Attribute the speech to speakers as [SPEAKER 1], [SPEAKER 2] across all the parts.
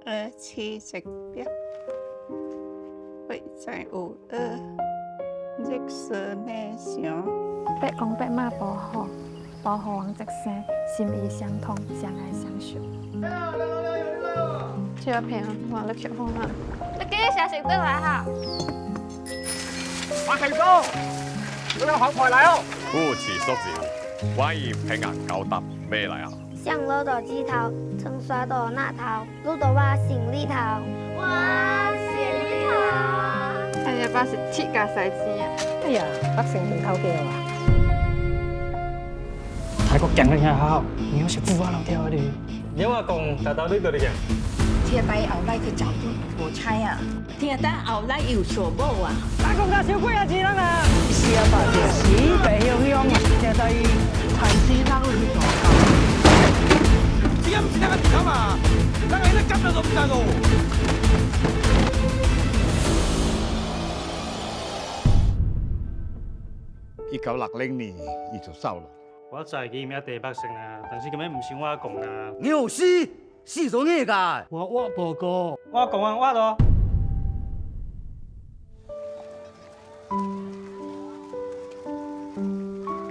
[SPEAKER 1] 黐直邊，會在有熱色內上。
[SPEAKER 2] 白公白馬保護，保護王直生，心意相通，相愛相守。
[SPEAKER 3] 照片我錄起好啦，
[SPEAKER 4] 你幾時成得來哈？
[SPEAKER 5] 馬成哥，我有好牌嚟哦！
[SPEAKER 6] 夫子叔子，關於平安高達咩嚟啊？
[SPEAKER 4] 上樓到幾頭，청刷到那頭，路到我行李頭。哇，行李頭！
[SPEAKER 3] 睇下巴士鐵架細支啊！
[SPEAKER 7] 哎呀，北城門口嘅話，
[SPEAKER 5] 泰國勁你係好，你要食富華樓跳嗰啲。有阿公大到呢度嚟嘅。
[SPEAKER 8] 聽帶後來去找啲無猜啊！聽帶後來有所無啊！
[SPEAKER 7] 大公家小鬼啊，智能啊！是啊，大隻屎鼻樣樣啊，聽帶陳師奶去做工。
[SPEAKER 5] 只咁只得一條嘛，但係咧急到咁大路。
[SPEAKER 9] 1960年伊就收啦。
[SPEAKER 5] 我就係見一地百姓啊，但是咁樣唔算我阿公啊。
[SPEAKER 9] 你有死咗咩㗎？
[SPEAKER 5] 我報告，我阿公啊，我咯。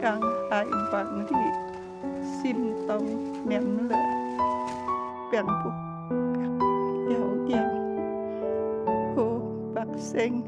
[SPEAKER 1] 江海萬里，心動綿熱，並不遙遠，好百姓。